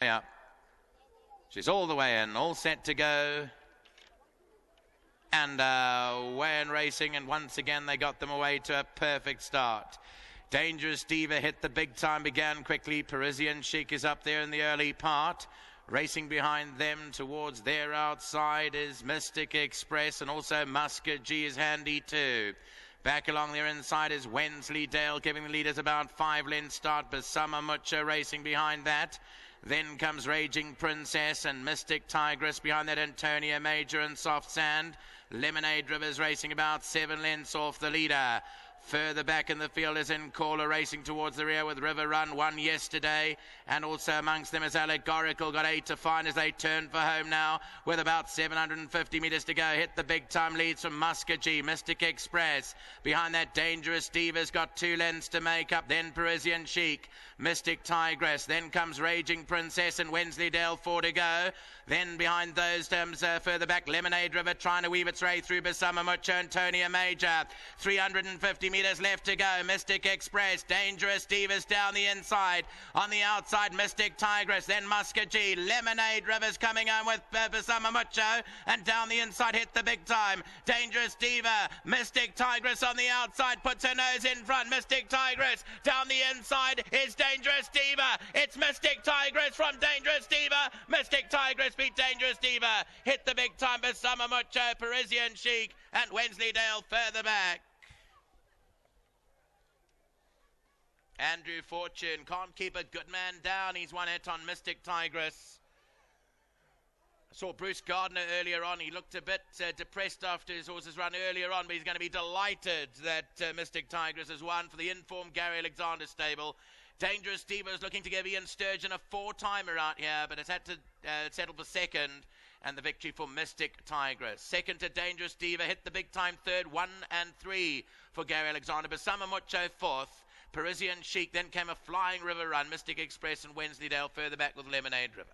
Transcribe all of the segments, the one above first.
Yeah. She's all the way in, all set to go. And way in racing, and once again they got them away to a perfect start. Dangerous Diva hit the big time, began quickly. Parisian Chic is up there in the early part. Racing behind them towards their outside is Mystic Express, and also Muscat G is handy too. Back along their inside is Wensleydale, giving the leaders about 5 lengths start. Basama Mucho racing behind that. Then comes Raging Princess and Mystic Tigress. Behind that, Antonia Major and Soft Sand. Lemonade Rivers racing about 7 lengths off the leader. Further back in the field is Caller racing towards the rear with River Run, won yesterday. And also amongst them is Allegorical, got 8 to find as they turn for home now with about 750 metres to go. Hit the big time leads from Muscat G, Mystic Express. Behind that, Dangerous Diva's got 2 lengths to make up. Then Parisian Chic, Mystic Tigress. Then comes Raging Princess and Wensleydale, 4 to go. Then behind those terms, further back, Lemonade River trying to weave its way through Basama Mucho, Antonia Major. 350 metres left to go. Mystic Express, Dangerous Divas down the inside. On the outside, Mystic Tigress, then Muscat G. Lemonade Rivers coming home with Basama Mucho, and down the inside hit the big time. Dangerous Diva, Mystic Tigress on the outside, puts her nose in front. Mystic Tigress down the inside is Dangerous Diva. It's Mystic Tigress from Dangerous Diva. Mystic Tigress beat Dangerous Diva. Hit the big time, Basama Mucho, Parisian Chic, and Wensleydale further back. Andrew Fortune can't keep a good man down. He's one hit on Mystic Tigress. I saw Bruce Gardner earlier on. He looked a bit depressed after his horse's run earlier on, but he's going to be delighted that Mystic Tigress has won for the informed Gary Alexander stable. Dangerous Diva is looking to give Ian Sturgeon a 4-timer out here, but has had to settle for second. And the victory for Mystic Tigress. Second to Dangerous Diva, hit the big time third, 1 and 3 for Gary Alexander. Basama Mucho fourth. Parisian Chic, then came a Flying River Run, Mystic Express and Wensleydale further back with Lemonade River.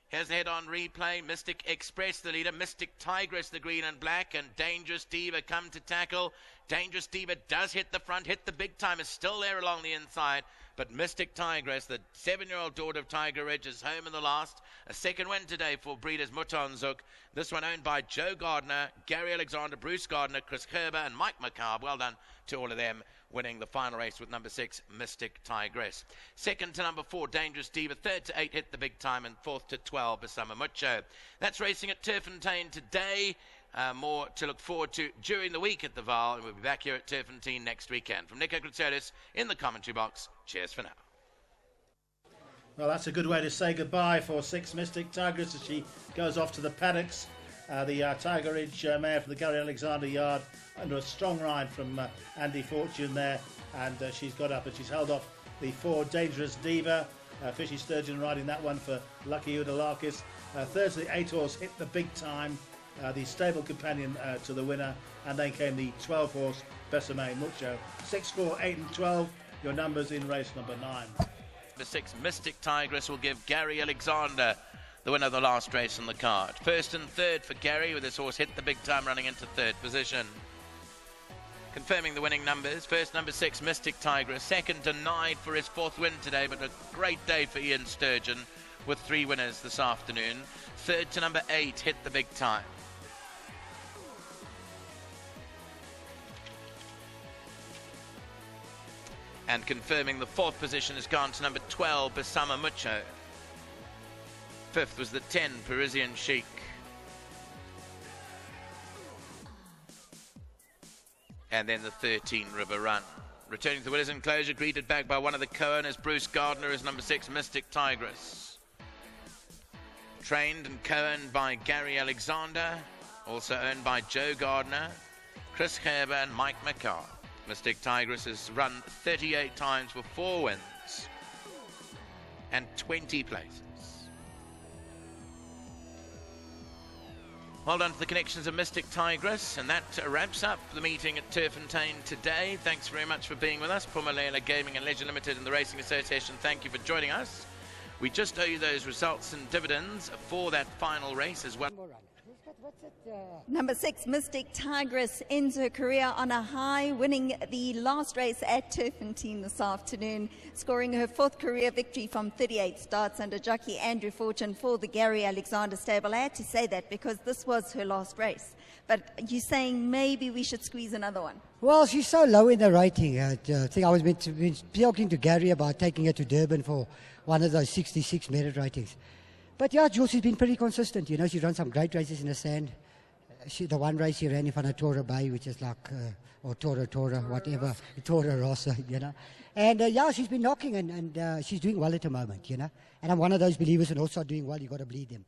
Here's the head on replay. Mystic Express the leader, Mystic Tigress the green and black, and Dangerous Diva come to tackle. Dangerous Diva does hit the front, hit the big time, is still there along the inside, but Mystic Tigress, the 7-year-old daughter of Tiger Ridge, is home in the last. A second win today for breeders Mutanzuk. This one owned by Joe Gardner, Gary Alexander, Bruce Gardner, Chris Kerber and Mike McCarb. Well done to all of them, winning the final race with number 6, Mystic Tigress. Second to number 4, Dangerous Diva. Third to 8, hit the big time. And fourth to 12, Basama Mucho. That's racing at Turffontein today. More to look forward to during the week at the Val. And we'll be back here at Turffontein next weekend. From Nico Gritzelis in the commentary box. Cheers for now. Well, that's a good way to say goodbye for 6 Mystic Tigress as she goes off to the paddocks. The Tiger Ridge mare for the Gary Alexander yard under a strong ride from Andy Fortune there, and she's got up and she's held off the 4 Dangerous Diva. Fishy Sturgeon riding that one for Lucky Udalakis. Third to the 8 horse Hit the Big Time, the stable companion to the winner, and then came the 12 horse Besame Mucho. 6, 4, 8 and 12, your numbers in race number 9. The 6 Mystic Tigress will give Gary Alexander the winner of the last race on the card. First and third for Gary, with his horse Hit the Big Time running into third position. Confirming the winning numbers, first number 6 Mystic Tigress, second denied for his 4th win today, but a great day for Ian Sturgeon with 3 winners this afternoon. Third to number 8 Hit the Big Time. And confirming the 4th position has gone to number 12 Basama Mucho. 5th was the 10 Parisian Chic. And then the 13 River Run. Returning to the winner's enclosure, greeted back by one of the co-owners, Bruce Gardner, is number 6 Mystic Tigress. Trained and co-owned by Gary Alexander, also owned by Joe Gardner, Chris Kerber and Mike McCarb. Mystic Tigress has run 38 times for 4 wins and 20 places. Well done to the connections of Mystic Tigress, and that wraps up the meeting at Turffontein today. Thanks very much for being with us. Pumalala Gaming and Leisure Limited and the Racing Association, thank you for joining us. We just owe you those results and dividends for that final race as well. Number 6, Mystic Tigress, ends her career on a high, winning the last race at Turffontein this afternoon, scoring her 4th career victory from 38 starts under jockey Andrew Fortune for the Gary Alexander stable. I had to say that because this was her last race. But you're saying maybe we should squeeze another one? Well, she's so low in the rating. I think I was been talking to Gary about taking her to Durban for one of those 66 merit ratings. But yeah, Jules has been pretty consistent. You know, she's run some great races in the sand. The one race she ran in front of Tora Bay, which is like, or Tora, whatever, Tora Rossa, you know. And yeah, she's been knocking and she's doing well at the moment, you know. And I'm one of those believers in also doing well, you got to bleed them.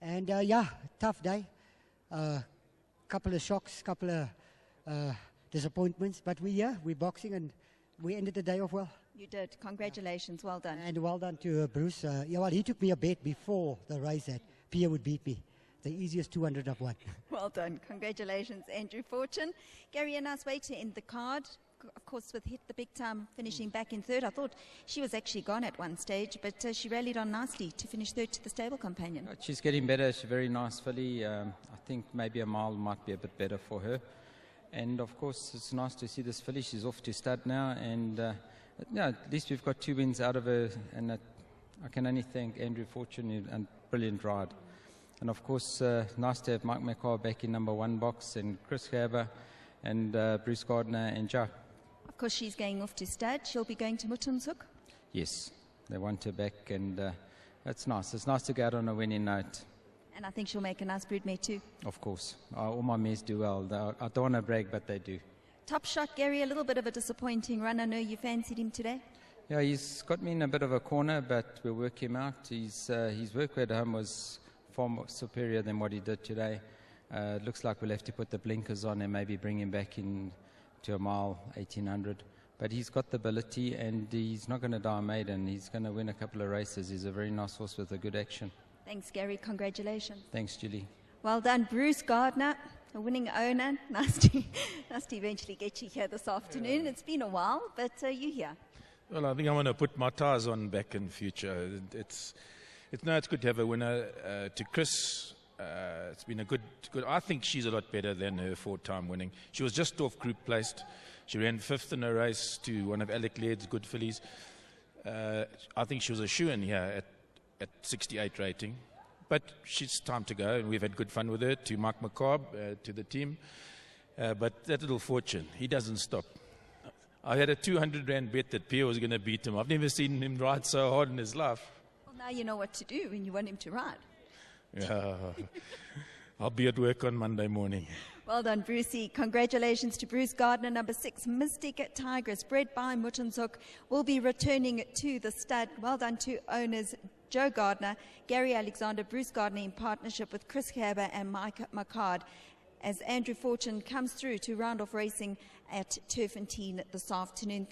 And yeah, tough day. Couple of shocks, couple of disappointments, but we're boxing and we ended the day off well. You did. Congratulations. Well done. And well done to Bruce. Yeah, well, he took me a bet before the race that Pierre would beat me. The easiest 200 I've won. Well done. Congratulations, Andrew Fortune. Gary, a nice way to end the card. Of course, with Hit the Big Time finishing back in 3rd. I thought she was actually gone at one stage, but she rallied on nicely to finish 3rd to the stable companion. She's getting better. She's a very nice filly. I think maybe a mile might be a bit better for her. And of course, it's nice to see this filly. She's off to stud now, and yeah, at least we've got 2 wins out of her. And I can only thank Andrew Fortune and brilliant ride. And of course, nice to have Mike McCarr back in number 1 box, and Chris Gerber, and Bruce Gardner, and Joe. Of course, she's going off to stud. She'll be going to Mutonshoek. Yes, they want her back, and it's nice. It's nice to go out on a winning note. And I think she'll make a nice broodmare too. Of course. All my mares do well. I don't want to brag, but they do. Top Shot, Gary, a little bit of a disappointing run. I know you fancied him today. Yeah, he's got me in a bit of a corner, but we'll work him out. His work at home was far more superior than what he did today. It looks like we'll have to put the blinkers on and maybe bring him back in to a mile, 1800. But he's got the ability, and he's not going to die a maiden. He's going to win a couple of races. He's a very nice horse with a good action. Thanks, Gary. Congratulations. Thanks, Julie. Well done, Bruce Gardner, a winning owner. Nice to eventually get you here this afternoon. It's been a while, but you're here. Well, I think I want to put my tires on back in future. It's good to have a winner. To Chris, it's been a good. I think she's a lot better than her 4-time winning. She was just off group placed. She ran 5th in a race to one of Alec Laird's good fillies. I think she was a shoo-in here at 68 rating. But she's time to go, and we've had good fun with her. To Mark McCarb, to the team. But that little Fortune, he doesn't stop. I had a 200 Rand bet that Pierre was going to beat him. I've never seen him ride so hard in his life. Well, now you know what to do when you want him to ride. Yeah, I'll be at work on Monday morning. Well done, Brucey. Congratulations to Bruce Gardner. Number 6, Mystic Tigress, bred by Mutonshoek, will be returning to the stud. Well done to owners Joe Gardner, Gary Alexander, Bruce Gardner in partnership with Chris Gerber and Mike McCard, as Andrew Fortune comes through to round off racing at Turffontein this afternoon.